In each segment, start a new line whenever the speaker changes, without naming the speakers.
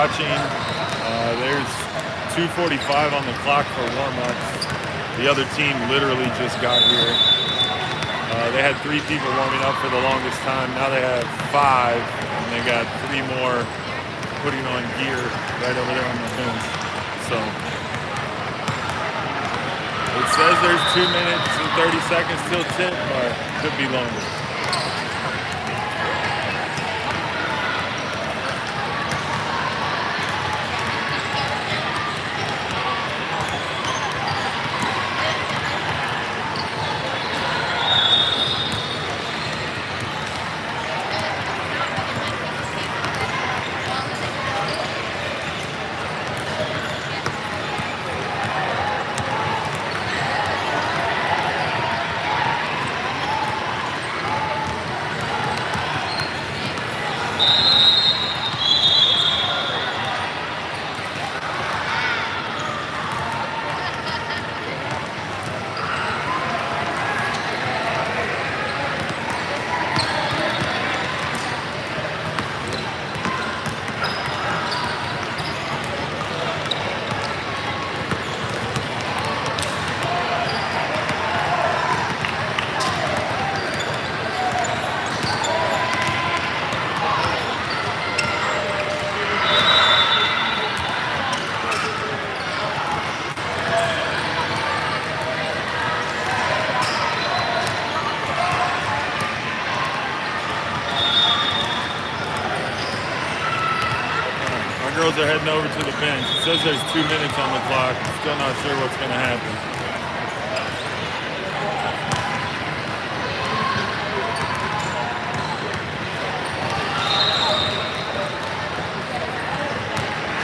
watching. There's 2:45 on the clock for warm-ups. The other team literally just got here. They had 3 people warming up for the longest time. Now they have 5, and they got 3 more putting on gear right over there on the fence. So it says there's 2 minutes and 30 seconds till tip, but could be longer. Girls are heading over to the bench. It says there's 2 minutes on the clock. Still not sure what's going to happen.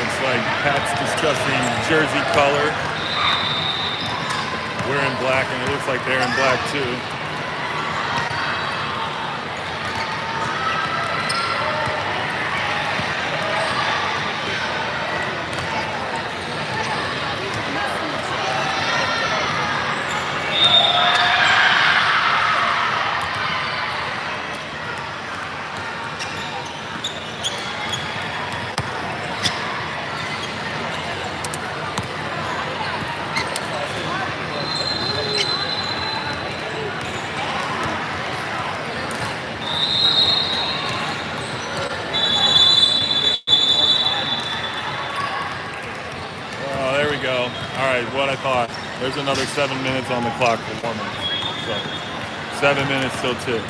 Looks like Pat's discussing jersey color. We're in black, and it looks like they're in black too. What I thought. There's another 7 minutes on the clock for warm-ups. So 7 minutes till tip.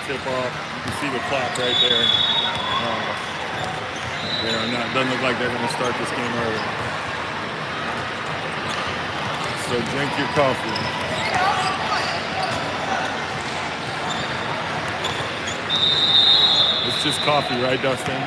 Tip off. You can see the clock right there. Doesn't look like they're going to start this game early. So drink your coffee. It's just coffee, right, Dustin?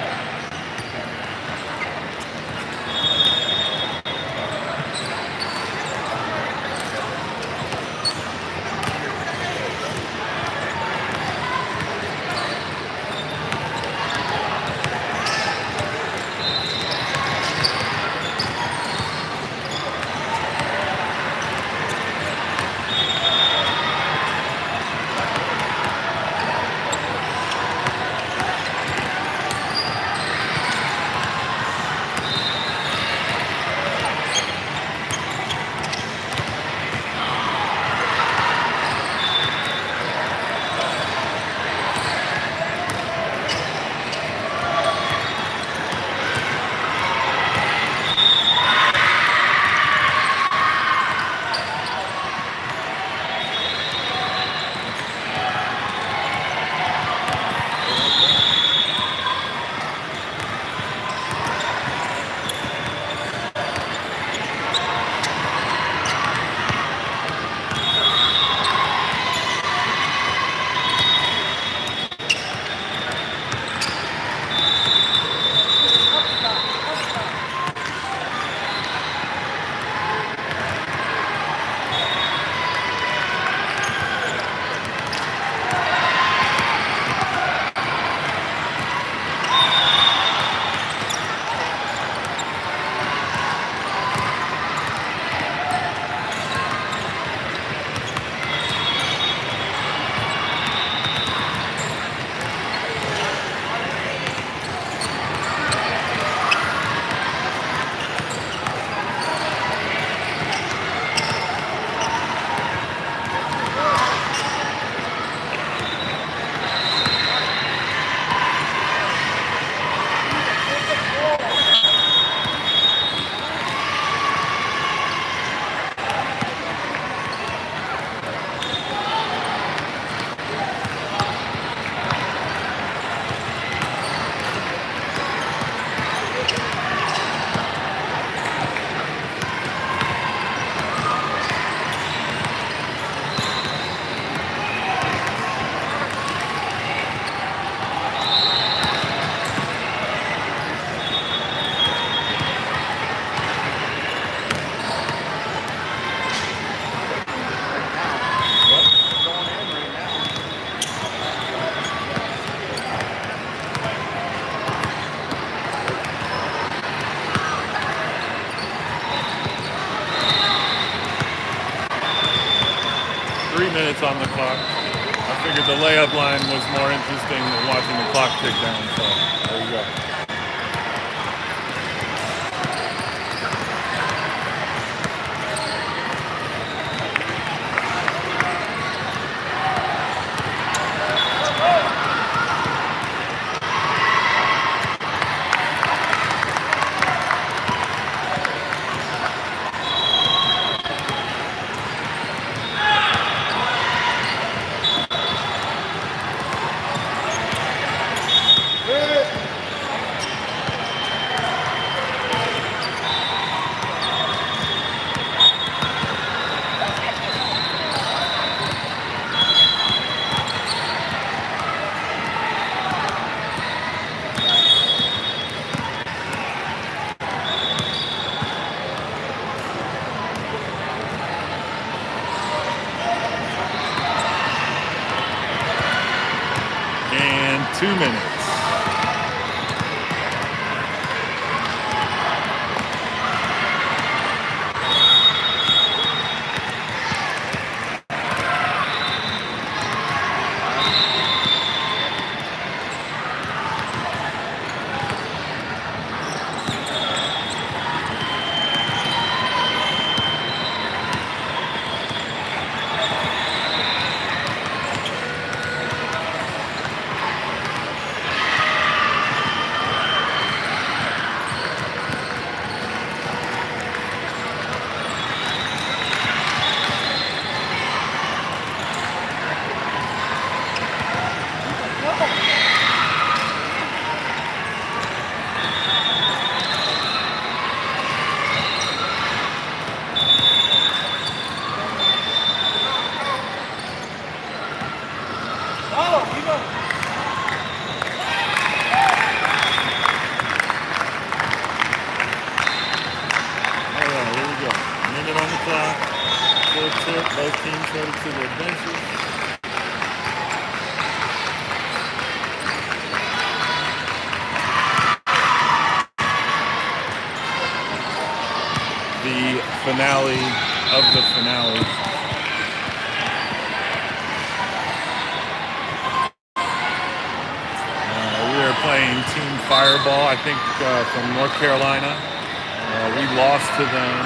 minutes on the clock. I figured the layup line was more interesting than watching the clock tick down, so there you go. And 2 minutes. Both teams headed to their benches. The finale of the finale. We are playing Team Fireball, I think, from North Carolina. We lost to them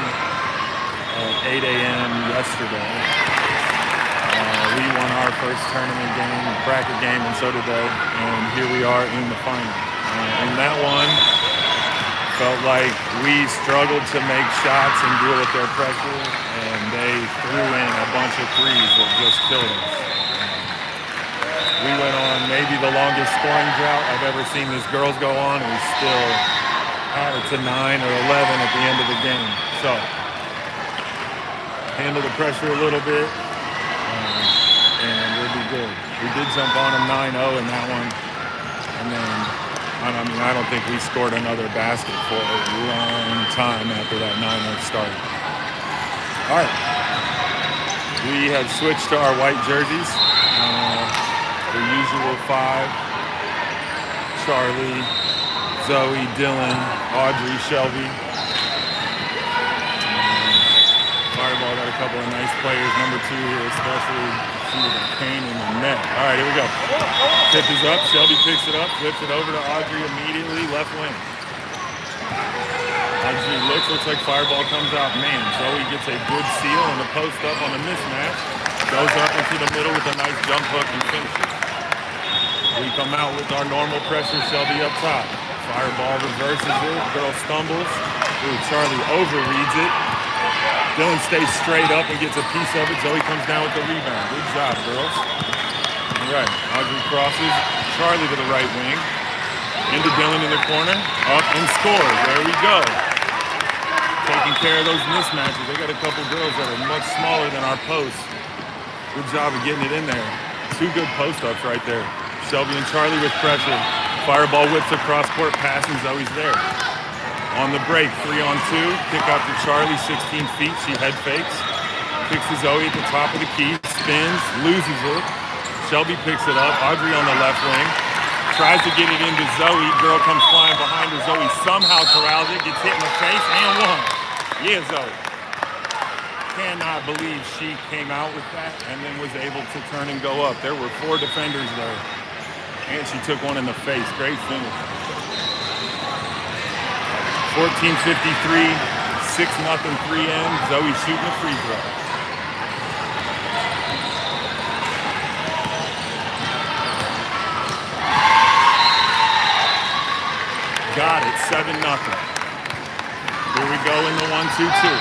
at 8 a.m. yesterday. We won our first tournament game, bracket game, and so did they. And here we are in the final. In that one, felt like we struggled to make shots and deal with their pressure, and they threw in a bunch of threes that just killed us. We went on maybe the longest scoring drought I've ever seen this girls go on, and we still had it to 9 or 11 at the end of the game. So, handle the pressure a little bit, and we'll be good. We did jump on them 9-0 in that one, and then, I don't think we scored another basket for a long time after that 9-0 start. All right. We have switched to our white jerseys. The usual 5. Charlie, Zoe, Dylan, Audrey, Shelby. Fireball got a couple of nice players. Number 2 here especially. She was a pain in the neck. All right, here we go. Tip is up. Shelby picks it up. Flips it over to Audrey immediately. Left wing. Audrey looks like Fireball comes out. Man, Zoe gets a good seal and a post up on a mismatch. Goes up into the middle with a nice jump hook and finishes. We come out with our normal pressure. Shelby up top. Fireball reverses it. Girl stumbles. Ooh, Charlie overreads it. Dylan stays straight up and gets a piece of it. Zoe comes down with the rebound. Good job, girls. All right, Audrey crosses. Charlie to the right wing. Into Dylan in the corner. Up and scores. There we go. Taking care of those mismatches. They got a couple girls that are much smaller than our posts. Good job of getting it in there. 2 good post-ups right there. Shelby and Charlie with pressure. Fireball whips across court, passing. Zoe's there. On the break, 3-on-2, kick out to Charlie, 16 feet, she head fakes. Kicks to Zoe at the top of the key, spins, loses it. Shelby picks it up, Audrey on the left wing. Tries to get it into Zoe, girl comes flying behind her. Zoe somehow corrals it, gets hit in the face, and 1. Yeah, Zoe. cannot believe she came out with that and then was able to turn and go up. There were 4 defenders there. And she took one in the face. Great finish. 14:53, 6-0, 3-end. Zoe shooting a free throw. Got it, 7-0. Here we go in the 1-2-2.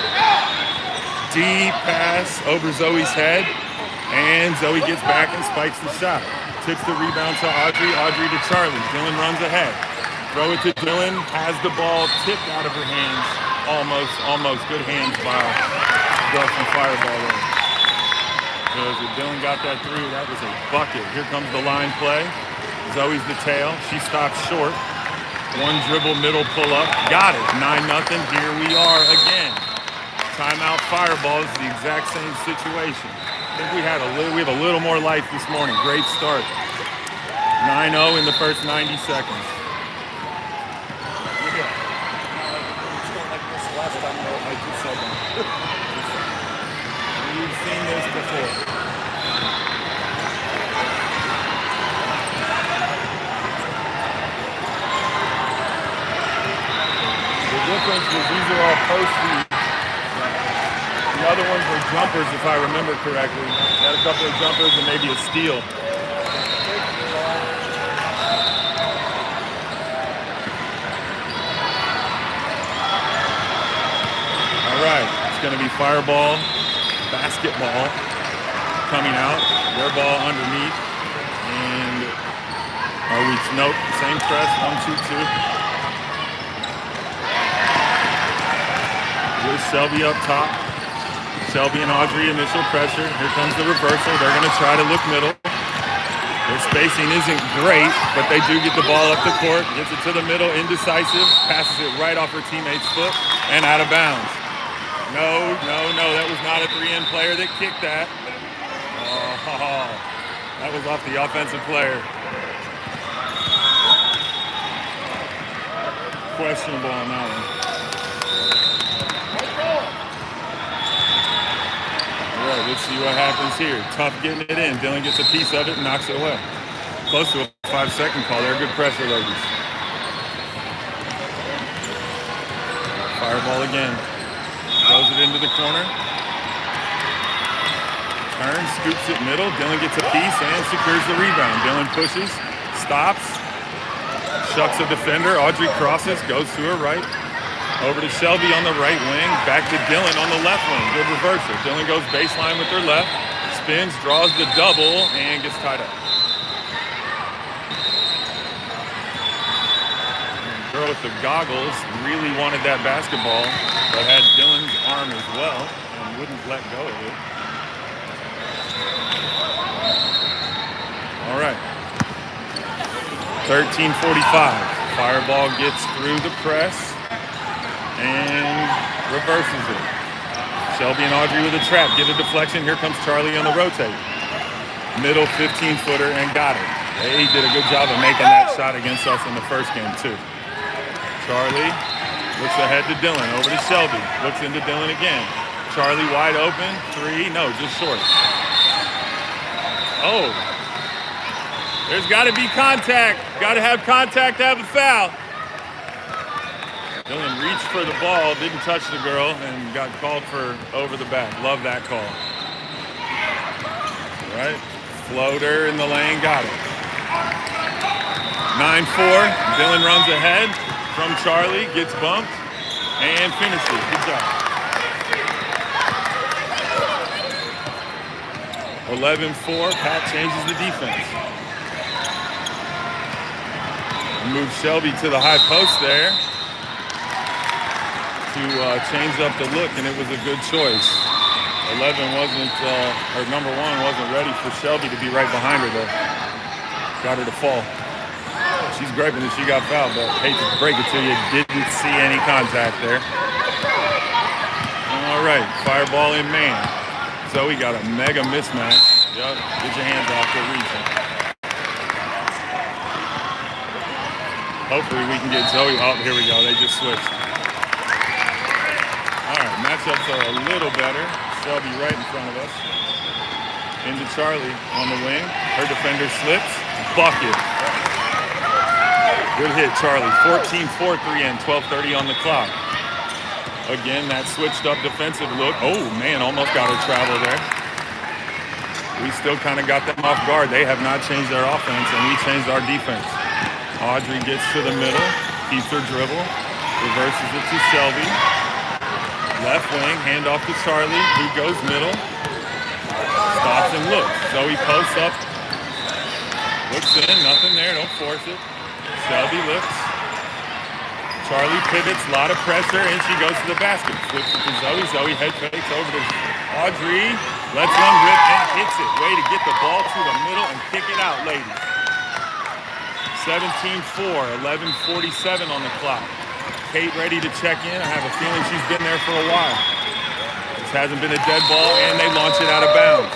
Deep pass over Zoe's head, and Zoe gets back and spikes the shot. Tips the rebound to Audrey, Audrey to Charlie. Dylan runs ahead. Throw it to Dylan, has the ball tipped out of her hands. Almost. Good hands by Dustin Fireball there. Because if Dylan got that through, that was a bucket. Here comes the line play. Zoe's the tail. She stops short. One dribble, middle pull up. Got it. 9-0. Here we are again. Timeout Fireball is the exact same situation. I think we have a little more life this morning. Great start. 9-0 in the first 90 seconds. We've seen this before. The difference is these are all post-feed. The other ones were jumpers, if I remember correctly. Had a couple of jumpers and maybe a steal. All right, it's going to be Fireball, basketball coming out. Their ball underneath. And nope, same press, 1-2-2. With Shelby up top. Shelby and Audrey initial pressure. Here comes the reversal. They're going to try to look middle. Their spacing isn't great, but they do get the ball up the court. Gets it to the middle, indecisive. Passes it right off her teammate's foot and out of bounds. No. That was not a 3-end player that kicked that. Oh, that was off the offensive player. Questionable on that one. All right, let's see what happens here. Tough getting it in. Dylan gets a piece of it and knocks it away. Close to a 5-second call there. Good pressure, ladies. Fireball again. Throws it into the corner. Turns, scoops it middle. Dylan gets a piece and secures the rebound. Dylan pushes, stops, shucks a defender. Audrey crosses, goes to her right. Over to Shelby on the right wing. Back to Dylan on the left wing. Good reversal. Dylan goes baseline with her left. Spins, draws the double, and gets tied up. The girl with the goggles really wanted that basketball, but had Dylan's arm as well and wouldn't let go of it. All right. 13:45. Fireball gets through the press and reverses it. Shelby and Audrey with a trap. Get a deflection. Here comes Charlie on the rotate. Middle 15-footer and got it. They did a good job of making that shot against us in the first game too. Charlie looks ahead to Dylan. Over to Shelby. Looks into Dylan again. Charlie wide open. 3. No, just short. Oh. There's got to be contact. Got to have contact to have a foul. Dylan reached for the ball, didn't touch the girl, and got called for over the back. Love that call. All right. Floater in the lane. Got it. 9-4. Dylan runs ahead from Charlie. Gets bumped and finishes. Good job. 11-4. Pat changes the defense. Moves Shelby to the high post there to change up the look, and it was a good choice. 11 wasn't, or number 1 wasn't ready for Shelby to be right behind her though. Got her to fall. She's griping that she got fouled, but hate to break it to you, didn't see any contact there. All right, Fireball in man. Zoe got a mega mismatch. Yep, get your hands off the reaching. Hopefully we can get Zoe. Oh, here we go. They just switched. All right, matchups are a little better. Shelby right in front of us. Into Charlie on the wing. Her defender slips. Bucket. Good hit, Charlie. 14-4, 3N. 12:30 on the clock. Again, that switched up defensive look. Oh, man, almost got her travel there. We still kind of got them off guard. They have not changed their offense, and we changed our defense. Audrey gets to the middle, keeps her dribble, reverses it to Shelby. Left wing, handoff to Charlie, who goes middle. Stops and looks. Zoe posts up. Looks in, nothing there, don't force it. Shelby looks. Charlie pivots, a lot of pressure, and she goes to the basket. Flips it to Zoe. Zoe head fakes over to Audrey. Lets one rip and hits it. Way to get the ball to the middle and kick it out, ladies. 17-4, 11:47 on the clock. Kate ready to check in. I have a feeling she's been there for a while. This hasn't been a dead ball, and they launch it out of bounds.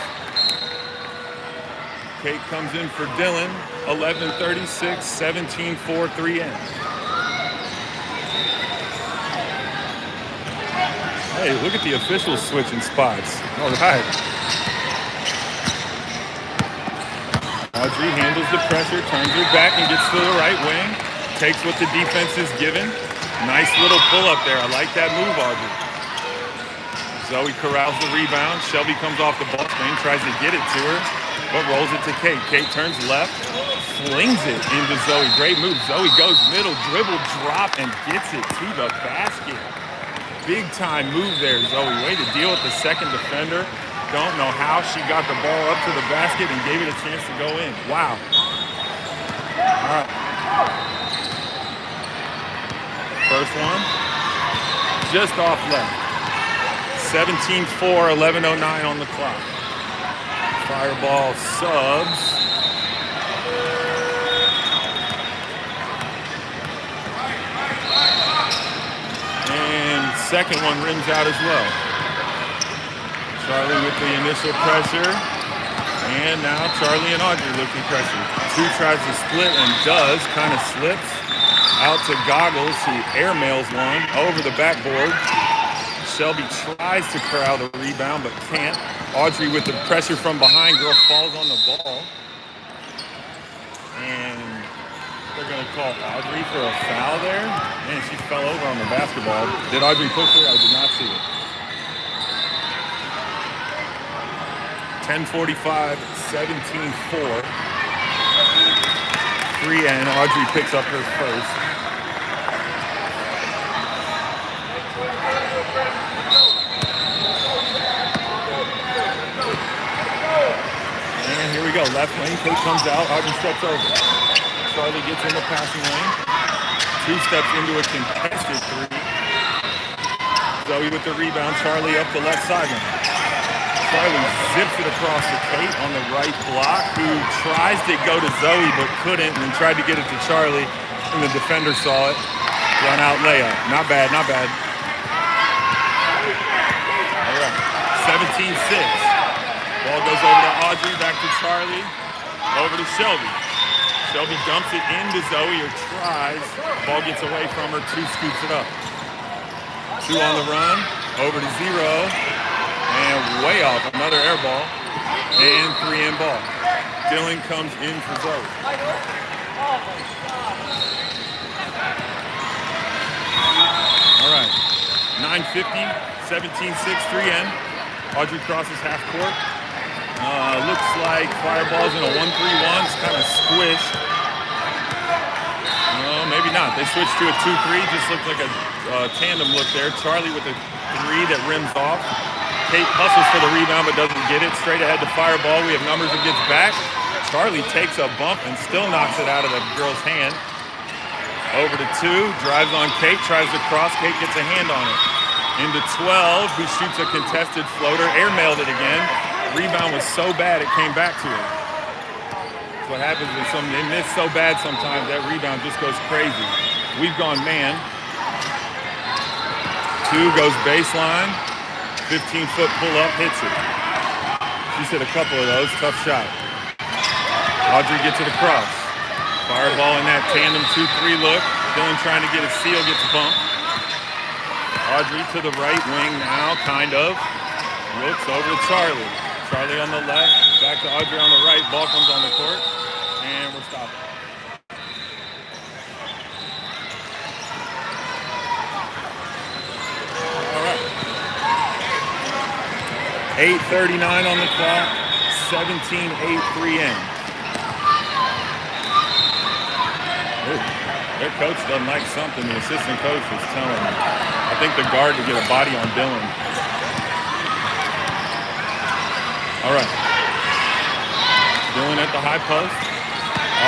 Kate comes in for Dylan. 11:36, 17-4, 3N. Hey, look at the officials switching spots. All right. Audrey handles the pressure, turns her back and gets to the right wing. Takes what the defense is given. Nice little pull up there. I like that move, Audrey. Zoe corrals the rebound. Shelby comes off the ball screen, tries to get it to her, but rolls it to Kate. Kate turns left, flings it into Zoe. Great move. Zoe goes middle, dribble, drop, and gets it to the basket. Big time move there, Zoe. Way to deal with the second defender. Don't know how she got the ball up to the basket and gave it a chance to go in. Wow. All right. First one, just off left. 17-4, 11:09 on the clock. Fireball subs. And second one rims out as well. Charlie with the initial pressure. And now Charlie and Audrey looking pressure. Two tries to split and does, kind of slips. Out to Goggles, who airmails one over the backboard. Shelby tries to corral the rebound, but can't. Audrey with the pressure from behind, girl falls on the ball. And they're going to call Audrey for a foul there. Man, she fell over on the basketball. Did Audrey push her? I did not see it. 10:45, 17-4. 3N. Audrey picks up her first. And here we go. Left lane. Kate comes out. Audrey steps over. Charlie gets in the passing lane. Two steps into a contested three. Zoe with the rebound. Charlie up the left sideline. Charlie zips it across to Kate on the right block, who tries to go to Zoe but couldn't, and tried to get it to Charlie, and the defender saw it. Run out layup. Not bad, not bad. All right. 17-6. Ball goes over to Audrey, back to Charlie, over to Shelby. Shelby dumps it into Zoe, or tries. Ball gets away from her, two scoops it up. Two on the run, over to Zero, and way off, another air ball, and 3N ball. Dylan comes in for Zoe. All right, 9:50, 17-6, 3N. Audrey crosses half court. Looks like Fireball's in a 1-3-1. It's kind of squished. Maybe not. They switched to a 2-3. Just looked like a tandem look there. Charlie with a three that rims off. Kate hustles for the rebound but doesn't get it. Straight ahead to Fireball. We have numbers that gets back. Charlie takes a bump and still knocks it out of the girl's hand. Over to 2. Drives on Kate. Tries to cross. Kate gets a hand on it. Into 12, who shoots a contested floater. Airmailed it again. Rebound was so bad it came back to her. That's what happens when they miss so bad sometimes, that rebound just goes crazy. We've gone man. 2 goes baseline. 15-foot pull-up, hits it. She's hit a couple of those. Tough shot. Audrey gets it across. Fireball in that tandem 2-3 look. Dylan trying to get a steal, gets bumped. Audrey to the right wing now, kind of. Looks over to Charlie. Charlie on the left, back to Audrey on the right. Ball comes on the court, and we're stopping. All right. 8:39 on the clock. 17-8, 3 in. Their coach doesn't like something. The assistant coach was telling him. I think the guard to get a body on Dylan. All right. Dylan at the high post.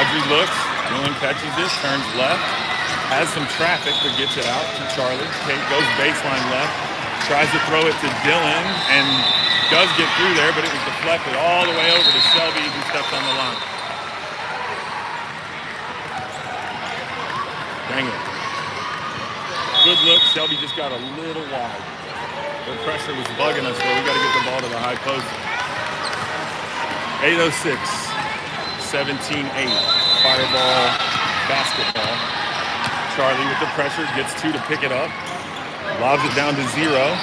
Audrey looks. Dylan catches this, turns left. Has some traffic, but gets it out to Charlie. Kate goes baseline left. Tries to throw it to Dylan and does get through there, but it was deflected all the way over to Shelby, who stepped on the line. Dang it. Good look. Shelby just got a little wide. The pressure was bugging us, though. We got to get the ball to the high post. 8:06. 17-8. Fireball basketball. Charlie with the pressure gets 2 to pick it up. Lobs it down to 0.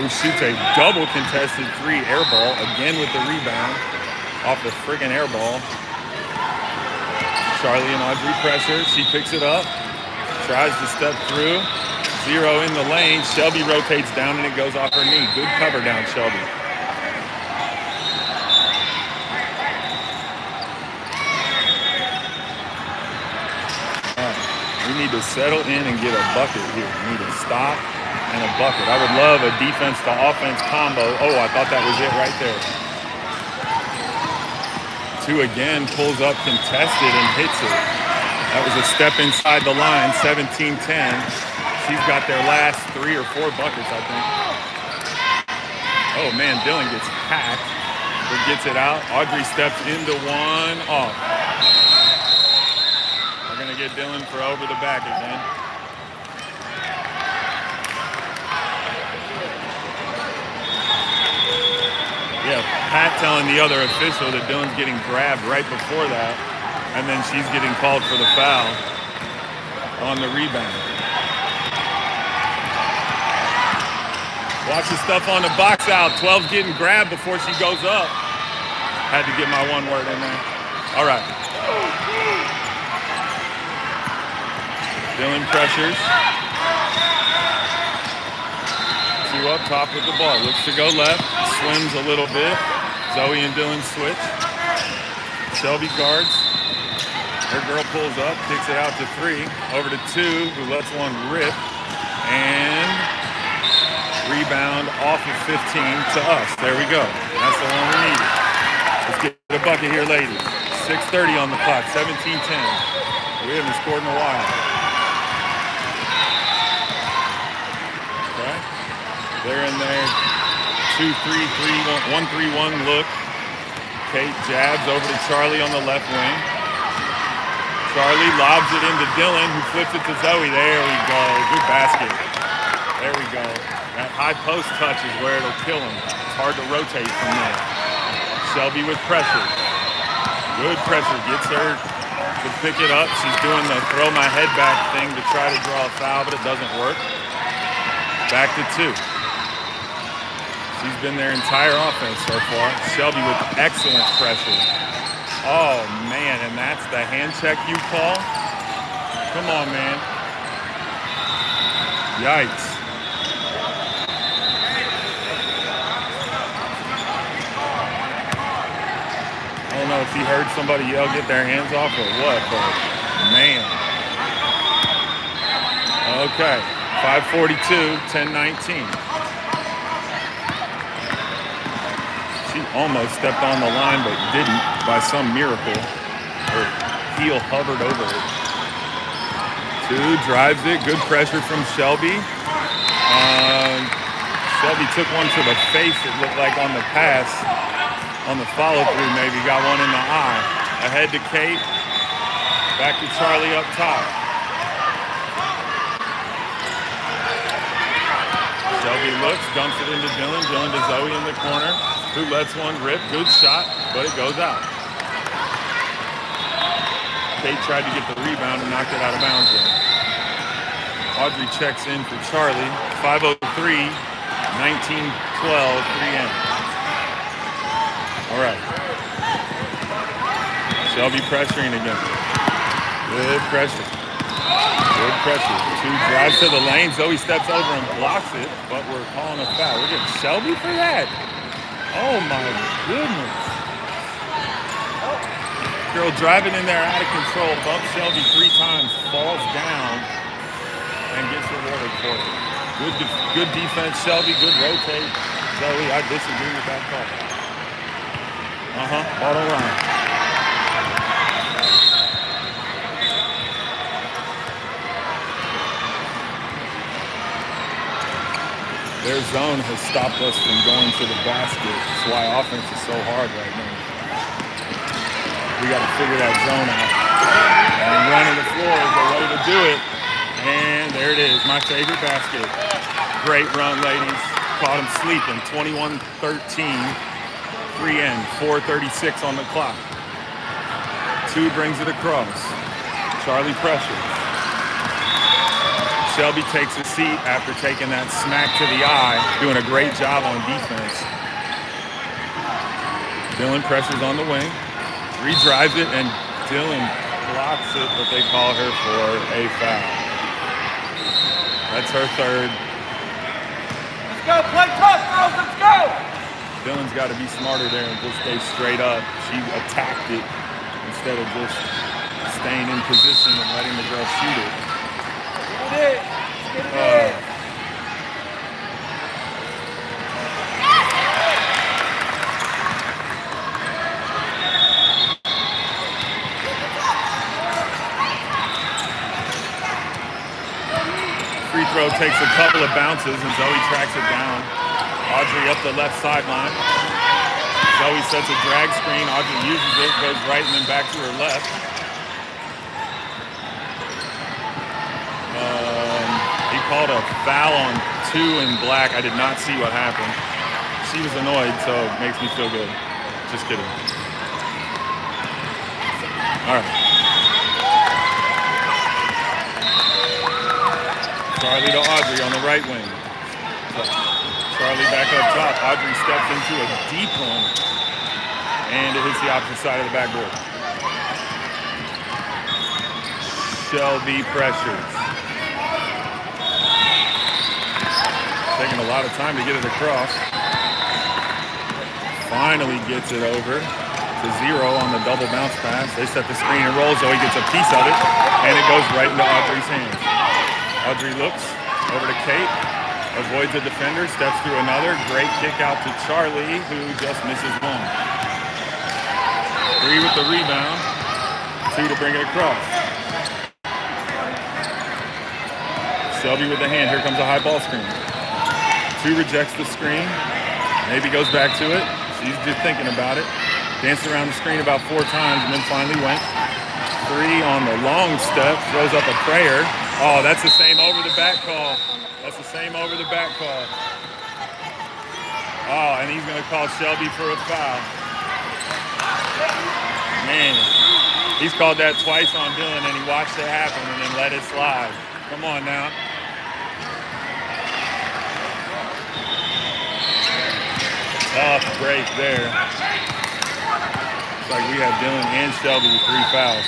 Who shoots a double contested 3 air ball. Again with the rebound. Off the friggin' air ball. Charlie and Audrey pressure. She picks it up. Tries to step through. 0 in the lane. Shelby rotates down and it goes off her knee. Good cover down, Shelby. All right. We need to settle in and get a bucket here. We need a stop and a bucket. I would love a defense to offense combo. Oh, I thought that was it right there. 2 again, pulls up contested and hits it. That was a step inside the line, 17-10. She's got their last 3 or 4 buckets, I think. Oh, man, Dylan gets hacked, but gets it out. Audrey steps into one, off. We're going to get Dylan for over the back again. Yeah, Pat telling the other official that Dylan's getting grabbed right before that. And then she's getting called for the foul on the rebound. Watch the stuff on the box out. 12's getting grabbed before she goes up. Had to get my one word in there. All right. Dylan pressures. 2 up top with the ball. Looks to go left. Swims a little bit. Zoe and Dylan switch. Shelby guards. Her girl pulls up, kicks it out to 3, over to 2, who lets one rip, and rebound off of 15 to us. There we go. That's the one we needed. Let's get a bucket here, ladies. 6:30 on the clock, 17-10. We haven't scored in a while. Okay. They're in there. 2-3-3, 1-3-1 look. Kate jabs over to Charlie on the left wing. Charlie lobs it into Dylan, who flips it to Zoe. There we go. Good basket. There we go. That high post touch is where it'll kill him. It's hard to rotate from there. Shelby with pressure. Good pressure. Gets her to pick it up. She's doing the throw my head back thing to try to draw a foul, but it doesn't work. Back to 2. She's been their entire offense so far. Shelby with excellent pressure. Oh, man, and that's the hand check you call? Come on, man. Yikes. I don't know if he heard somebody yell, get their hands off or what, but, man. Okay, 5:42, 10-19. Almost stepped on the line, but didn't by some miracle. Her heel hovered over it. 2 drives it. Good pressure from Shelby. Shelby took one to the face, it looked like, on the pass. On the follow-through, maybe. Got one in the eye. Ahead to Kate. Back to Charlie up top. Shelby looks, dumps it into Dylan. Dylan to Zoe in the corner. Who lets one rip. Good shot, but it goes out. Kate tried to get the rebound and knocked it out of bounds there. Audrey checks in for Charlie. 5:03, 19 12, 3 in. All right. Shelby pressuring again. Good pressure. Good pressure. 2 drives to the lane. Zoe steps over and blocks it, but we're calling a foul. We're getting Shelby for that. Oh my goodness. Girl driving in there out of control, bumps Shelby 3 times, falls down, and gets rewarded for it. Good defense, Shelby. Good rotate. Zoe, I disagree with that call. Auto line. Their zone has stopped us from going to the basket. That's why offense is so hard right now. We got to figure that zone out. And running the floor is the way to do it. And there it is, my favorite basket. Great run, ladies. Caught them sleeping. 21-13. 3 in. 4:36 on the clock. 2 brings it across. Charlie pressures. Shelby takes a seat after taking that smack to the eye, doing a great job on defense. Dylan pressures on the wing, redrives it, and Dylan blocks it, but they call her for a foul. That's her 3rd.
Let's go, play tough, girls, let's go!
Dylan's got to be smarter there and just stay straight up. She attacked it instead of just staying in position and letting the girl shoot it. Free throw takes a couple of bounces and Zoe tracks it down. Audrey up the left sideline. Zoe sets a drag screen. Audrey uses it, goes right and then back to her left. Called a foul on 2 in black. I did not see what happened. She was annoyed, so it makes me feel good. Just kidding. All right. Charlie to Audrey on the right wing. Charlie back up top. Audrey steps into a deep one, and it hits the opposite side of the backboard. Shelby pressures. Taking a lot of time to get it across. Finally gets it over to 0 on the double bounce pass. They set the screen and roll. Zoe gets a piece of it, and it goes right into Audrey's hands. Audrey looks over to Kate, avoids a defender, steps through another. Great kick out to Charlie, who just misses 1. 3 with the rebound, 2 to bring it across. Shelby with the hand. Here comes a high ball screen. 2 rejects the screen, maybe goes back to it. She's just thinking about it. Danced around the screen about 4 times and then finally went. 3 on the long step, throws up a prayer. Oh, that's the same over the back call. That's the same over the back call. Oh, and he's gonna call Shelby for a foul. Man, he's called that twice on Dylan and he watched it happen and then let it slide. Come on now. Tough break there. Looks like we have Dylan and Shelby with 3 fouls.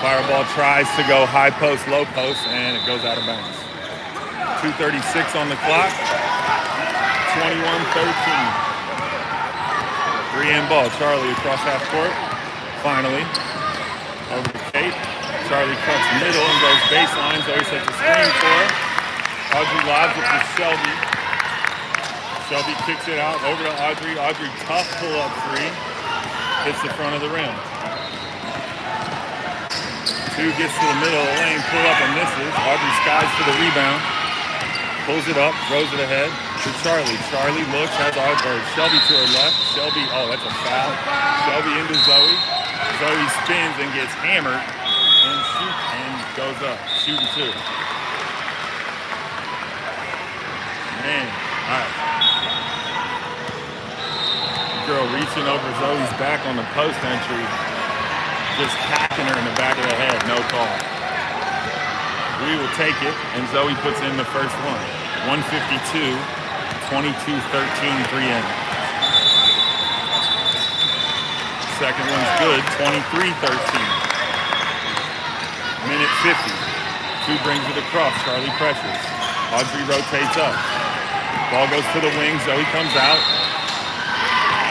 Fireball tries to go high post, low post, and it goes out of bounds. 2:36 on the clock. 21-13. 3 in ball. Charlie across half court. Finally. Over to Kate. Charlie cuts middle and goes baseline. Zoe sets a screen for her. Audrey lobs it to Shelby. Shelby kicks it out over to Audrey. Audrey tough pull-up 3. Hits the front of the rim. 2 gets to the middle of the lane, pull up and misses. Audrey skies for the rebound. Pulls it up, throws it ahead to Charlie. Charlie looks, has Shelby to her left. Shelby, oh, that's a foul. Shelby into Zoe. Zoe spins and gets hammered and goes up. Shooting 2. Man, all right. Girl reaching over Zoe's back on the post entry, just hacking her in the back of the head, no call. We Zoe will take it, and Zoe puts in the first one. 152, 22-13, 3-in. Second one's good, 23-13. Minute 50. 2 brings it across. Charlie pressures. Audrey rotates up. Ball goes to the wing. Zoe comes out.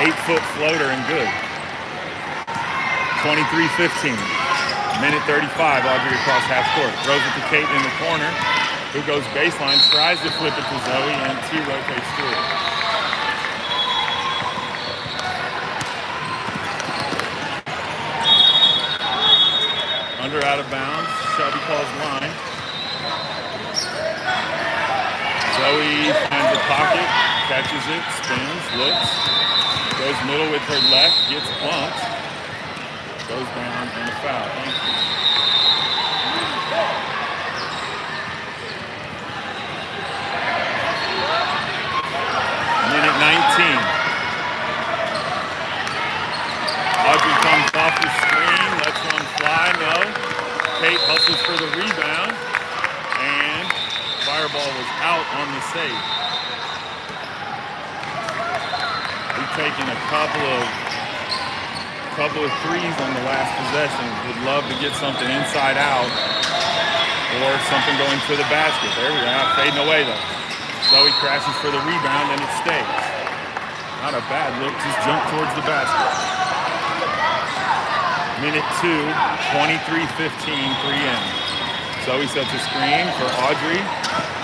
8-foot floater and good. 23-15. Minute 35. Audrey across half court. Throws it to Kate in the corner, who goes baseline, tries to flip it to Zoe, and 2 rotates through it. Under out of bounds. Shelby calls line. Zoe finds a pocket, catches it, spins, looks, goes middle with her left, gets bumped, goes down, and a foul. Thank you. Minute 19. Audrey comes off the screen, lets one fly, no. Kate hustles for the rebound, and fireball was out on the save. We've taken a couple of threes on the last possession. Would love to get something inside out or something going to the basket. There we are, fading away though. Zoe crashes for the rebound and it stays. Not a bad look, just jump towards the basket. Minute 2, 23-15, 3-in. Zoe sets a screen for Audrey.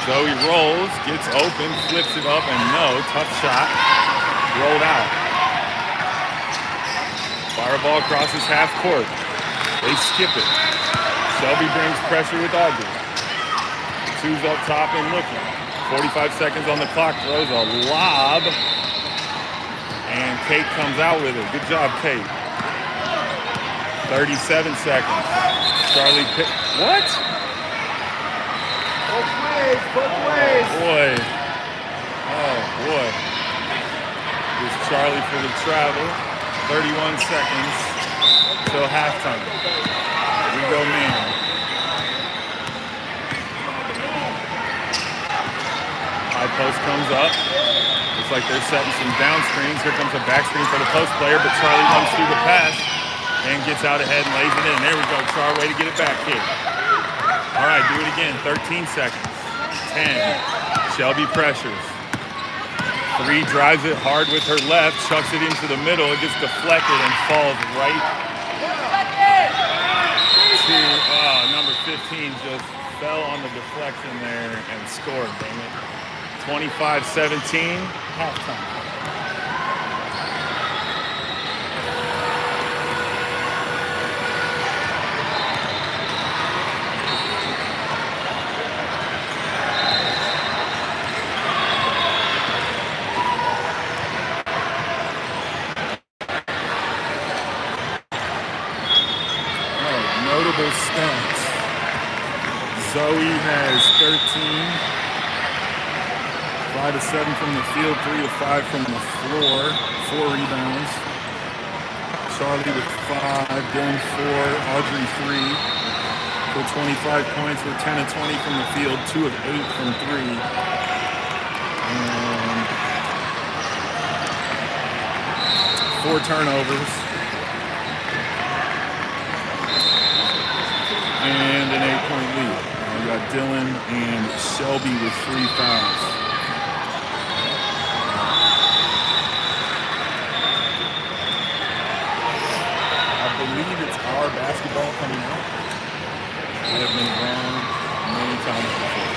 Zoe rolls, gets open, flips it up, and no, tough shot. Rolled out. Fireball crosses half court. They skip it. Shelby brings pressure with Audrey. 2's up top and looking. 45 seconds on the clock, throws a lob. And Kate comes out with it. Good job, Kate. 37 seconds. Charlie pick. What?
Both ways, both ways.
Boy. Oh, boy. Here's Charlie for the travel. 31 seconds till halftime. We go man. High post comes up. Looks like they're setting some down screens. Here comes a back screen for the post player, but Charlie runs through the pass and gets out ahead and lays it in. There we go, Char, way to get it back, kid. All right, do it again, 13 seconds. 10, Shelby pressures. 3, drives it hard with her left, chucks it into the middle, it gets deflected and falls right to, number 15 just fell on the deflection there and scored, dang it. 25-17, halftime. Notable stats. Zoe has 13, 5 of 7 from the field, 3 of 5 from the floor, 4 rebounds. Charlie with 5, Dylan 4, Audrey 3 for 25 points. We're 10 of 20 from the field, 2 of 8 from 3. And 4 turnovers. And an 8-point lead. We got Dylan and Shelby with 3 fouls. I believe it's our basketball coming out. We have been wrong many times before.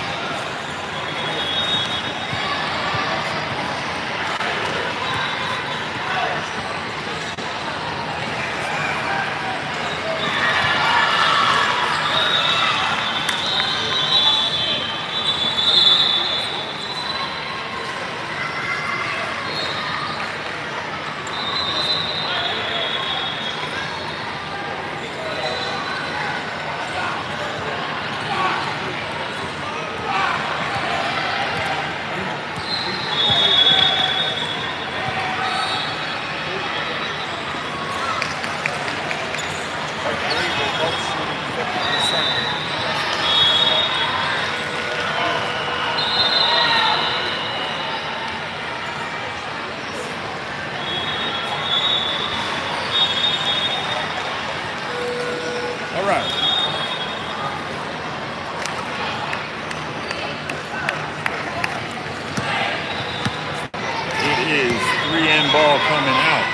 ball coming out.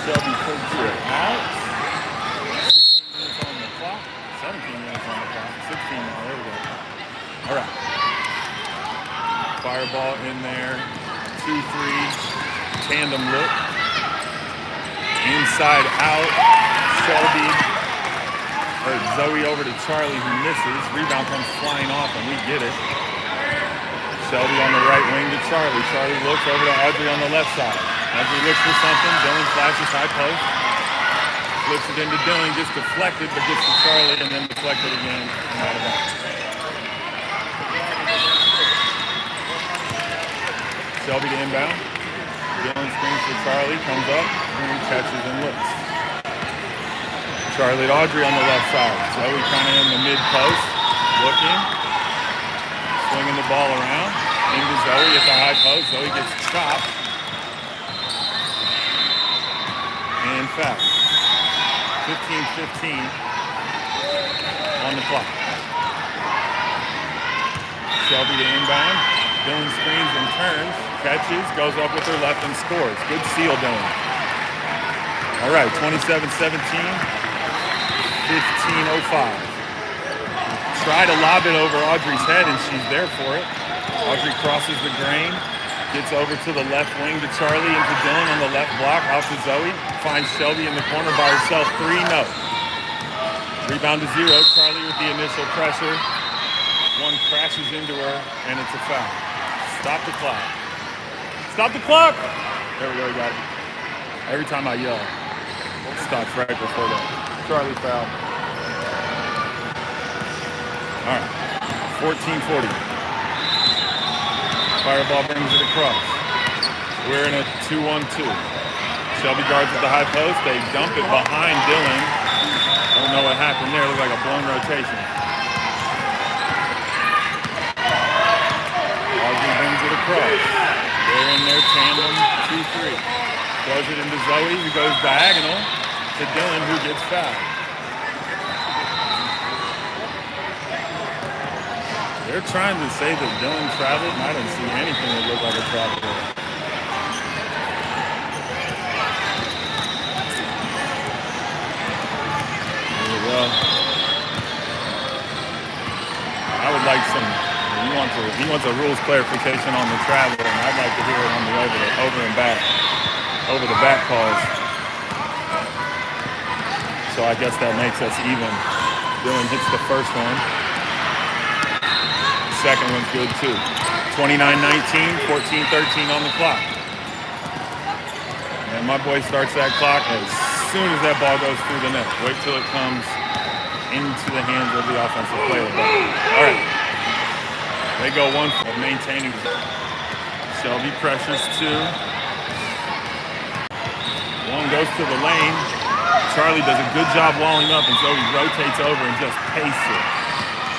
Shelby takes it out. 16 minutes on the clock. 17 minutes on the clock. 16 now. There we go. All right. Fireball in there. 2-3. Tandem look. Inside out. Shelby. Or Zoe over to Charlie, who misses. Rebound comes flying off, and we get it. Shelby on the right wing to Charlie. Charlie looks over to Audrey on the left side. Audrey looks for something. Dylan flashes high post. Flips it into Dylan. Gets deflected, but gets to Charlie, and then deflected again. And out of bounds. Shelby to inbound. Dylan screens for Charlie. Comes up. And catches and looks. Charlie to Audrey on the left side. Zoe kind of in the mid-post. Looking. Swinging the ball around. Into Zoe at the high post. Zoe gets chopped. And foul. 15-15 on the clock. Shelby to inbound. Dylan screens and turns. Catches. Goes up with her left and scores. Good seal, Dylan. All right, 27-17. 15:05. Try to lob it over Audrey's head, and she's there for it. Audrey crosses the grain, gets over to the left wing to Charlie, into Dylan on the left block, out to Zoe. Finds Shelby in the corner by herself. 3, no. Rebound to 0. Charlie with the initial pressure. One crashes into her, and it's a foul. Stop the clock. Stop the clock! There we go, we got it. Every time I yell, it stops right before that. Charlie foul. All right, 14-40. Fireball brings it across. We're in a 2-1-2. Shelby guards at the high post. They dump it behind Dylan. Don't know what happened there. Looked like a blown rotation. Audrey brings it across. They're in their tandem 2-3. Throws it into Zoe, who goes diagonal to Dylan, who gets fouled. They're trying to say that Dylan traveled, and I didn't see anything that looked like a travel. There we go. I would like some. He wants a rules clarification on the travel, and I'd like to hear it on the over and back, over the back calls. So I guess that makes us even. Dylan hits the first one. Second one's good too. 29-19, 14-13 on the clock. And my boy starts that clock as soon as that ball goes through the net. Wait till it comes into the hands of the offensive player. All right. They go one for maintaining. Shelby pressures 2. One goes to the lane. Charlie does a good job walling up, and Zoe rotates over and just pastes it.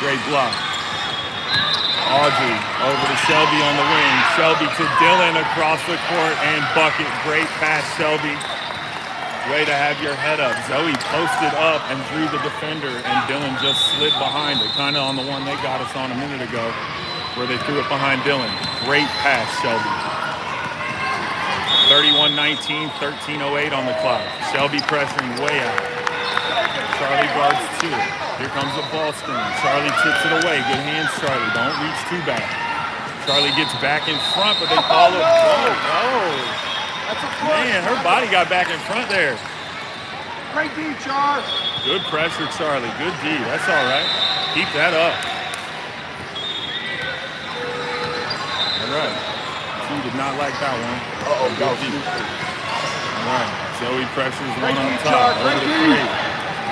Great block. Audrey over to Shelby on the wing. Shelby to Dylan across the court and bucket. Great pass, Shelby. Way to have your head up. Zoe posted up and drew the defender, and Dylan just slid behind it, kind of on the one they got us on a minute ago, where they threw it behind Dylan. Great pass, Shelby. 31-19, 13:08 on the clock. Shelby pressuring way out. Charlie guards 2. Here comes a ball screen. Charlie tips it away. Good hands, Charlie. Don't reach too back. Charlie gets back in front, but they call it. Oh, man, her body got back in front there.
Great D, Char.
Good pressure, Charlie. Good D. That's all right. Keep that up. All right. She did not like that one.
Uh-oh,
good D. All right. Zoe pressures one on top. Over to 3.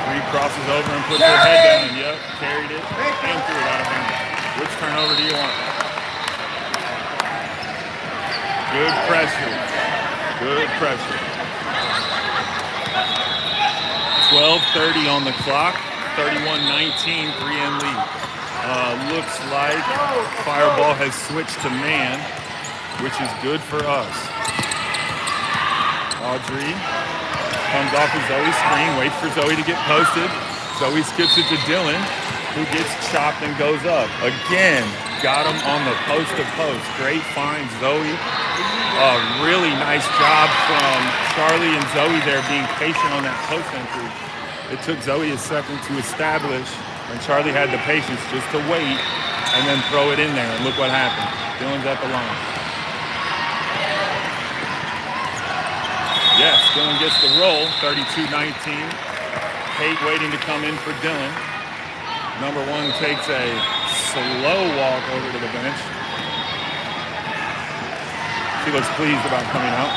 3 crosses over and puts her head down. Yep, carried it and threw it out of bounds. Which turnover do you want? Good pressure. Good pressure. 12:30 on the clock. 31-19, 3M lead. Looks like Fireball has switched to man, which is good for us. Audrey comes off of Zoe's screen, waits for Zoe to get posted. Zoe skips it to Dylan, who gets chopped and goes up. Again, got him on the post to post. Great find, Zoe. Really nice job from Charlie and Zoe there being patient on that post entry. It took Zoe a second to establish, and Charlie had the patience just to wait and then throw it in there. And look what happened. Dylan's at the line. Yes, Dylan gets the roll, 32-19. Kate waiting to come in for Dylan. Number one takes a slow walk over to the bench. She looks pleased about coming out.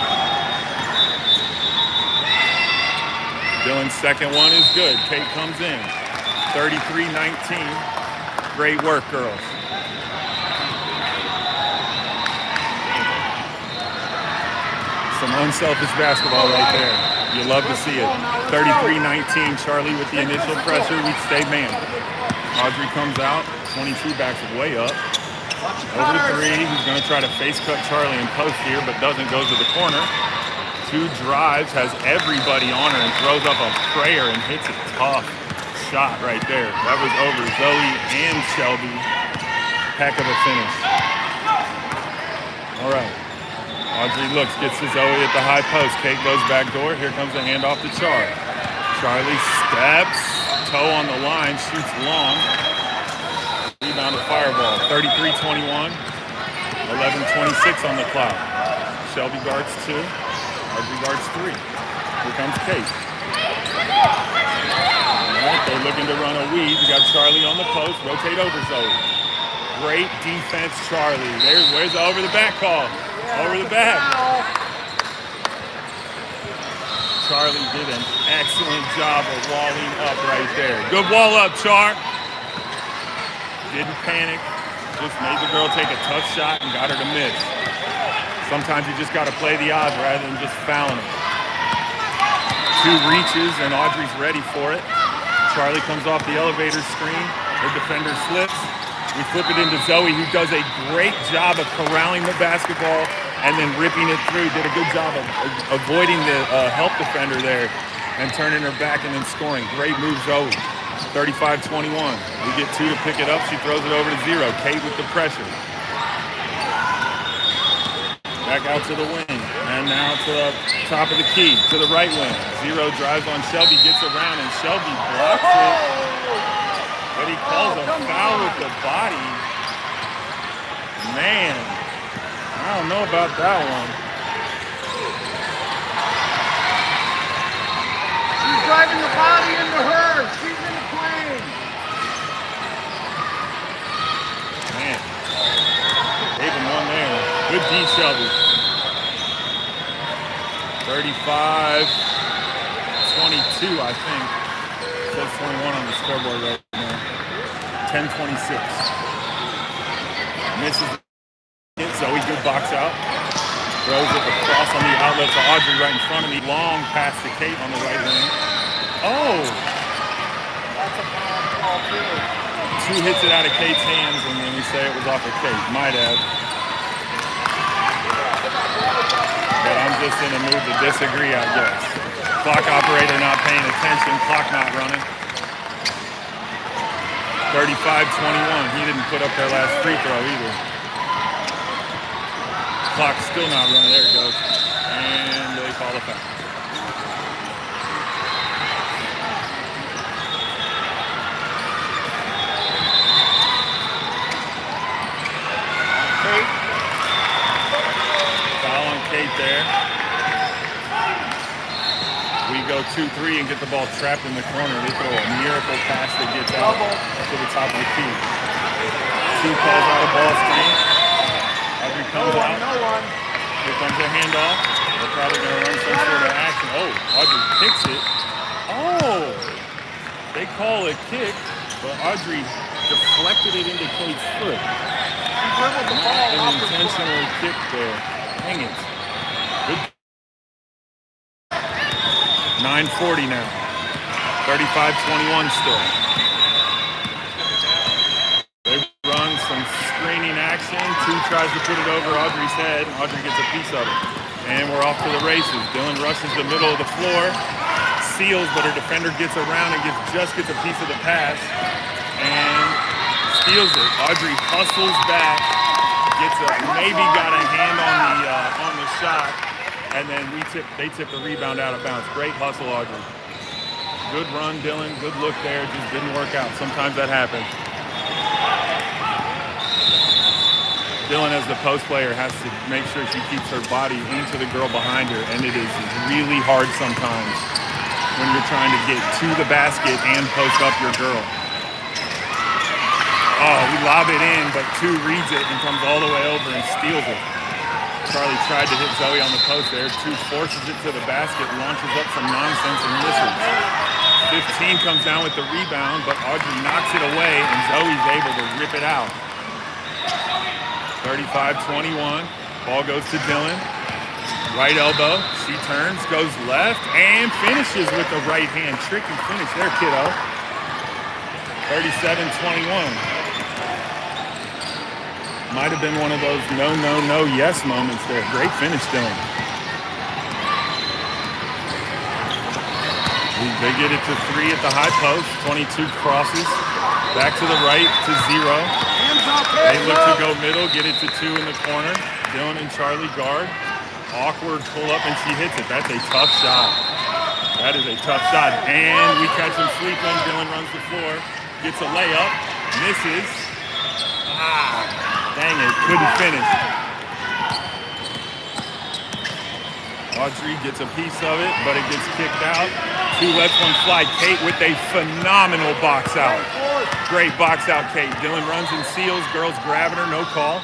Dylan's second one is good. Kate comes in. 33-19. Great work, girls. Some unselfish basketball right there. You love to see it. 33-19. Charlie with the initial pressure. We stay man. Audrey comes out. 22 backs way up. Over to three. He's going to try to face cut Charlie in post here, but doesn't. Goes to the corner. Two drives. Has everybody on her and throws up a prayer and hits a tough shot right there. That was over Zoe and Shelby. Heck of a finish. All right. Audrey looks, gets to Zoe at the high post. Kate goes back door. Here comes the handoff to Char. Charlie steps, toe on the line, shoots long. Rebound to Fireball. 33-21. 11:26 on the clock. Shelby guards 2. Audrey guards 3. Here comes Kate. All right, they're looking to run a weave. You got Charlie on the post. Rotate over Zoe. Great defense, Charlie. Where's the over the back call? Over the back. Charlie did an excellent job of walling up right there. Good wall up, Char. Didn't panic. Just made the girl take a tough shot and got her to miss. Sometimes you just got to play the odds rather than just fouling them. Two reaches and Audrey's ready for it. Charlie comes off the elevator screen. Her defender slips. We flip it into Zoe, who does a great job of corralling the basketball and then ripping it through. Did a good job of avoiding the help defender there and turning her back and then scoring. Great move, Zoe. 35-21. We get 2 to pick it up. She throws it over to 0. Kate with the pressure. Back out to the wing. And now to the top of the key, to the right wing. 0 drives on Shelby, gets around, and Shelby blocks it. But he calls a foul with the body. Man, I don't know about that one.
He's driving the body into her. She's in the plane.
Man, gave him one there. Good D, Shelby. 35-22, I think. It says 21 on the scoreboard right now. 10-26. Misses it. Zoe, good box out. Throws it across on the outlet to Audrey right in front of me. Long pass to Kate on the right wing. Oh!
That's a foul call, too.
2 hits it out of Kate's hands, and then we say it was off of Kate. Might have. But I'm just in a mood to disagree, I guess. Clock operator not paying attention. Clock not running. 35-21. He didn't put up their last free throw either. Clock's still not running. There it goes. And they call a foul.
Kate.
Foul on Kate there. We go 2-3 and get the ball trapped in the corner. They throw a miracle pass that gets out to the top of the key. 2 calls out of ball screen. Audrey comes out. Here comes a handoff. They're probably going to run some sort of action. Oh, Audrey kicks it. Oh! They call it kick, but Audrey deflected it into Kate's foot.
She dribbled the ball
An
off the
intentional kick there. Dang it. Good. 9:40 now. 35-21 still. They run some screening action. 2 tries to put it over Audrey's head. Audrey gets a piece of it. And we're off to the races. Dylan rushes the middle of the floor. Seals, but her defender gets around and gets a piece of the pass. And steals it. Audrey hustles back, maybe got a hand on the shot, and then they tip the rebound out of bounds. Great hustle, Audrey. Good run, Dylan. Good look there. Just didn't work out. Sometimes that happens. Dylan, as the post player, has to make sure she keeps her body into the girl behind her, and it is really hard sometimes when you're trying to get to the basket and post up your girl. Oh, we lob it in, but 2 reads it and comes all the way over and steals it. Charlie tried to hit Zoe on the post there. 2 forces it to the basket, launches up some nonsense and misses. 15 comes down with the rebound, but Audrey knocks it away, and Zoe's able to rip it out. 35-21. Ball goes to Dylan. Right elbow. She turns, goes left, and finishes with the right hand. Tricky finish there, kiddo. 37-21. Might have been one of those no, no, no, yes moments there. Great finish, Dylan. They get it to 3 at the high post. 22 crosses. Back to the right to 0. They look to go middle, get it to 2 in the corner. Dylan and Charlie guard. Awkward pull up, and she hits it. That's a tough shot. That is a tough shot. And we catch him sleeping. Dylan runs the floor. Gets a layup. Misses. Dang it. Couldn't finish. Audrey gets a piece of it, but it gets kicked out. 2 lets 1 fly. Kate with a phenomenal box out. Great box out, Kate. Dylan runs and seals. Girls grabbing her, no call.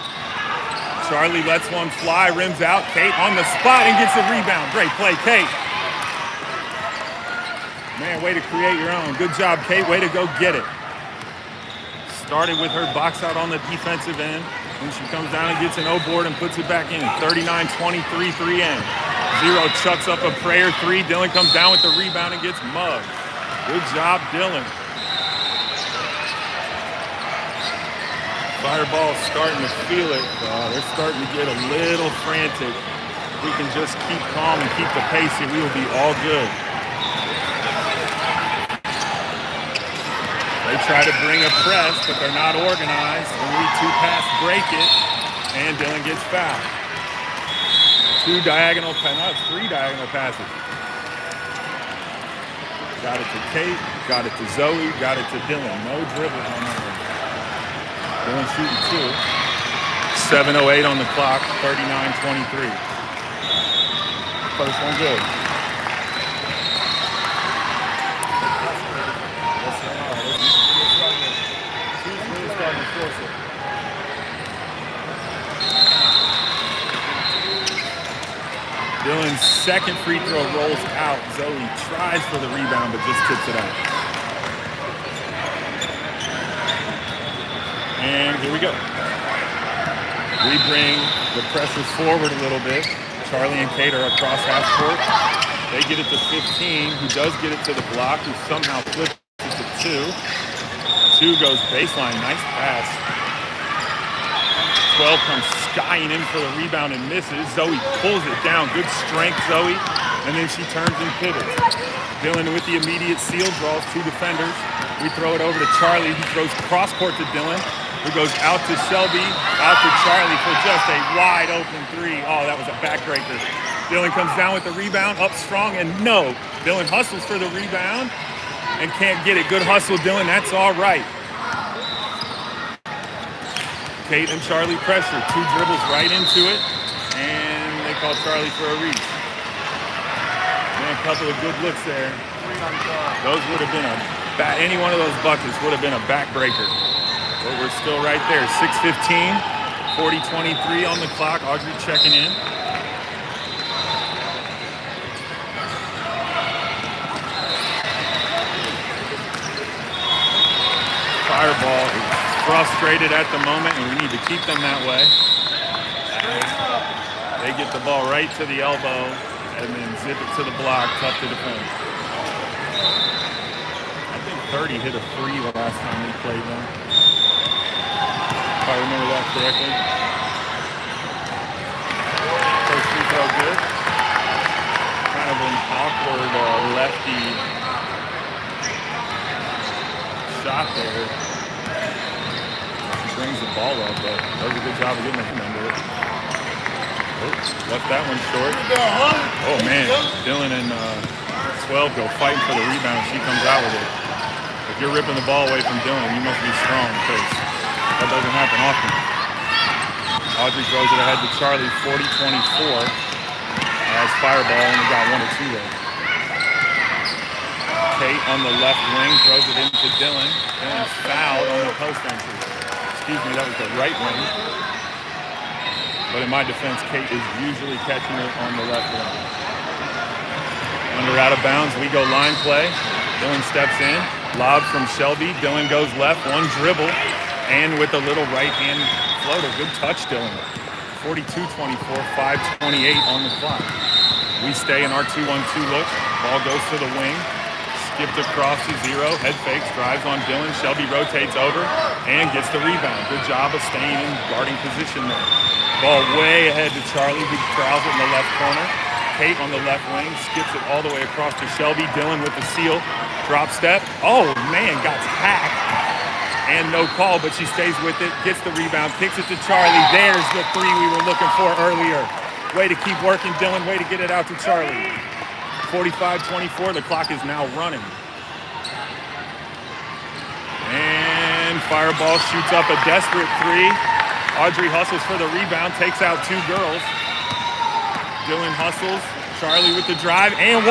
Charlie lets 1 fly, rims out. Kate on the spot and gets the rebound. Great play, Kate. Man, way to create your own. Good job, Kate. Way to go get it. Started with her box out on the defensive end. When she comes down and gets an O board and puts it back in. 39-23, 3 in. 0 chucks up a prayer 3. Dylan comes down with the rebound and gets mugged. Good job, Dylan. Fireball's starting to feel it. They're starting to get a little frantic. If we can just keep calm and keep the pace here, we will be all good. They try to bring a press, but they're not organized. And we 2-pass break it, and Dylan gets fouled. 3 diagonal passes. Got it to Kate, got it to Zoe, got it to Dylan. No dribble on that one. Dylan shooting 2. 7:08 on the clock, 39-23. First one good. Dylan's second free throw rolls out. Zoe tries for the rebound, but just tips it out. And here we go. We bring the pressure forward a little bit. Charlie and Kate are across half court. They get it to 15, who does get it to the block, who somehow flips it to 2. 2 goes baseline. Nice pass. 12 comes skying in for the rebound and misses. Zoe pulls it down. Good strength, Zoe. And then she turns and pivots. Dylan with the immediate seal draws 2 defenders. We throw it over to Charlie. He throws cross court to Dylan. It goes out to Shelby, out to Charlie for just a wide open 3. Oh, that was a backbreaker. Dylan comes down with the rebound, up strong, and no. Dylan hustles for the rebound and can't get it. Good hustle, Dylan. That's all right. Kate and Charlie pressure. 2 dribbles right into it, and they call Charlie for a reach. Man, a couple of good looks there. Those would have been any one of those buckets would have been a backbreaker. But we're still right there. 6:15, 40-23 on the clock. Audrey checking in. Fireball is frustrated at the moment, and we need to keep them that way. They get the ball right to the elbow and then zip it to the block. Tough to defend. I think 30 hit a 3 the last time we played them. If I remember that correctly. First free throw good. Kind of an awkward lefty shot there. ball up, but does a good job of getting him under it. Oh, left that one short. Oh, man. Dylan and 12 go fighting for the rebound. She comes out with it. If you're ripping the ball away from Dylan, you must be strong because that doesn't happen often. Audrey throws it ahead to Charlie, 40-24. As Fireball only got 1 or 2 there. Kate on the left wing throws it into Dylan. Dylan's fouled on the post entry. Excuse me, that was the right wing. But in my defense, Kate is usually catching it on the left wing. Under out of bounds, we go line play. Dylan steps in. Lob from Shelby. Dylan goes left, one dribble, and with a little right-hand floater. Good touch, Dylan. 42-24, 5:28 on the clock. We stay in our 2-1-2 look. Ball goes to the wing. Skipped across to 0. Head fakes, drives on Dylan. Shelby rotates over and gets the rebound. Good job of staying in guarding position there. Ball way ahead to Charlie, who corrals it in the left corner. Kate on the left wing, skips it all the way across to Shelby. Dylan with the seal. Drop step. Oh, man, got hacked. And no call, but she stays with it, gets the rebound, kicks it to Charlie. There's the 3 we were looking for earlier. Way to keep working, Dylan. Way to get it out to Charlie. 45-24, the clock is now running. And Fireball shoots up a desperate 3. Audrey hustles for the rebound, takes out 2 girls. Dylan hustles, Charlie with the drive, and 1.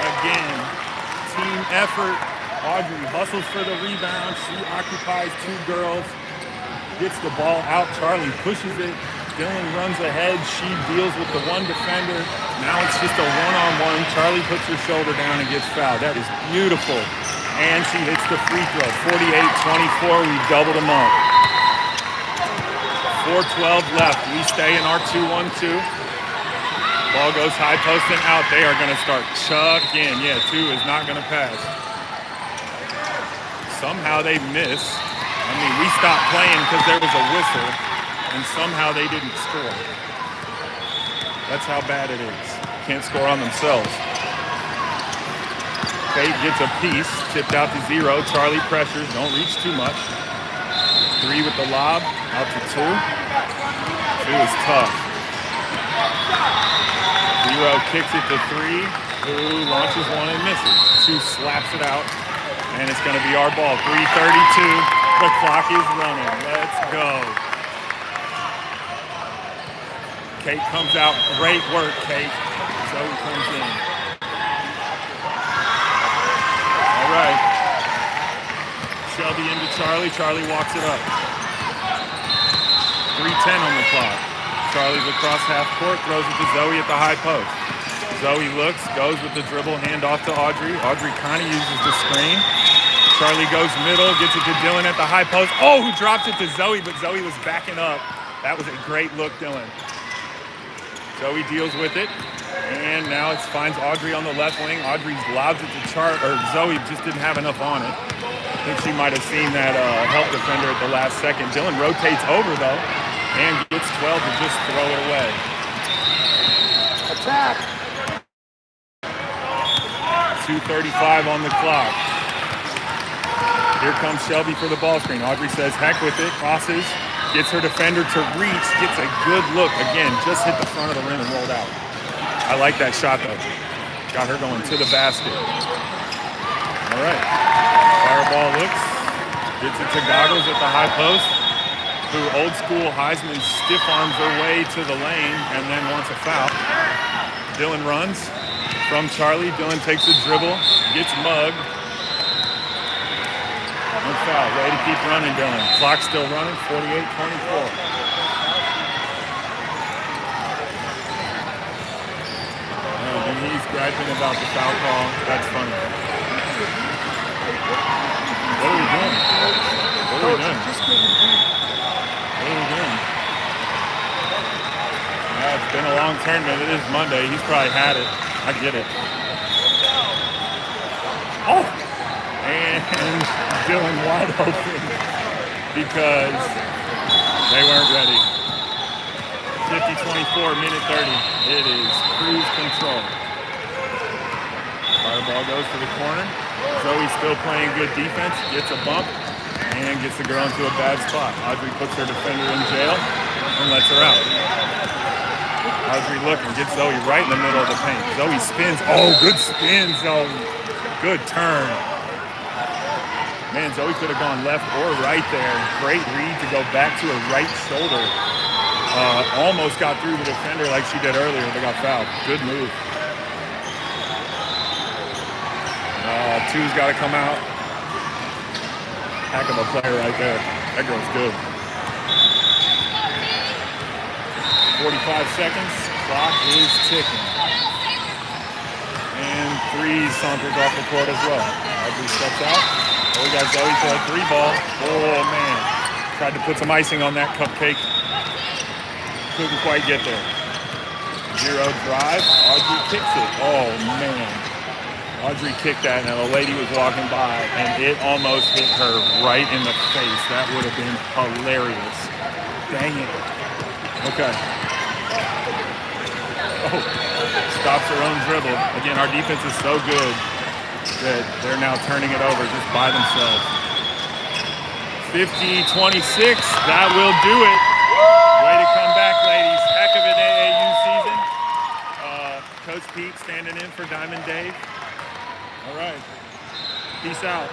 Again, team effort. Audrey hustles for the rebound. She occupies 2 girls, gets the ball out. Charlie pushes it. Dylan runs ahead. She deals with the 1 defender. Now it's just a 1-on-1. Charlie puts her shoulder down and gets fouled. That is beautiful. And she hits the free throw. 48-24. We doubled them up. 4:12 left. We stay in our 2-1-2. Ball goes high post and out. They are going to start chucking. Yeah, 2 is not going to pass. Somehow they miss. I mean, we stopped playing because there was a whistle, and somehow they didn't score. That's how bad it is. Can't score on themselves. Kate gets a piece, tipped out to 0. Charlie pressures, don't reach too much. 3 with the lob, out to 2. 2 is tough. 0 kicks it to 3, who launches 1 and misses. 2 slaps it out, and it's going to be our ball. 3:32, the clock is running. Let's go. Kate comes out, great work, Kate. Zoe comes in. All right. Shelby into Charlie. Charlie walks it up. 3:10 on the clock. Charlie's across half court, throws it to Zoe at the high post. Zoe looks, goes with the dribble, hand off to Audrey. Audrey kind of uses the screen. Charlie goes middle, gets it to Dylan at the high post. Oh, who drops it to Zoe, but Zoe was backing up. That was a great look, Dylan. Zoe deals with it, and now it finds Audrey on the left wing. Audrey lobs it to Zoe just didn't have enough on it. I think she might have seen that help defender at the last second. Dylan rotates over, though, and gets 12 to just throw it away.
Attack!
2:35 on the clock. Here comes Shelby for the ball screen. Audrey says, heck with it, crosses, gets her defender to reach, gets a good look. Again, just hit the front of the rim and rolled out. I like that shot, though. Got her going to the basket. All right. Fireball looks, gets it to Goggles at the high post, who old school Heisman stiff arms her way to the lane and then wants a foul. Dylan runs from Charlie. Dylan takes a dribble, gets mugged. No foul. Way to keep running, Dylan. Clock's still running, 48-24. And he's griping about the foul call. That's funny. What are we doing? What are we doing? What are we doing? Yeah, it's been a long tournament. It is Monday. He's probably had it. I get it. Oh! And Dylan wide open because they weren't ready. 50-24, minute 30. It is cruise control. Fireball goes to the corner. Zoe still playing good defense, gets a bump, and gets the girl into a bad spot. Audrey puts her defender in jail and lets her out. Audrey looking, gets Zoe right in the middle of the paint. Zoe spins. Oh, good spin, Zoe. Good turn. Man, Zoe could have gone left or right there. Great read to go back to her right shoulder. Almost got through the defender like she did earlier, but got fouled. Good move. Two's got to come out. Heck of a player right there. That girl's good. 45 seconds. Clock is ticking. And three saunters off the court as well. Audrey steps out. Oh, we got Zoe for a three ball. Oh, man. Tried to put some icing on that cupcake. Couldn't quite get there. Zero drive. Audrey kicks it. Oh, man. Audrey kicked that, and a lady was walking by, and it almost hit her right in the face. That would have been hilarious. Dang it. Okay. Oh, stops her own dribble. Again, our defense is so good that they're now turning it over just by themselves. 50-26, that will do it. Way to come back, ladies. Heck of an AAU season. Coach Pete standing in for Diamond Dave. All right. Peace out.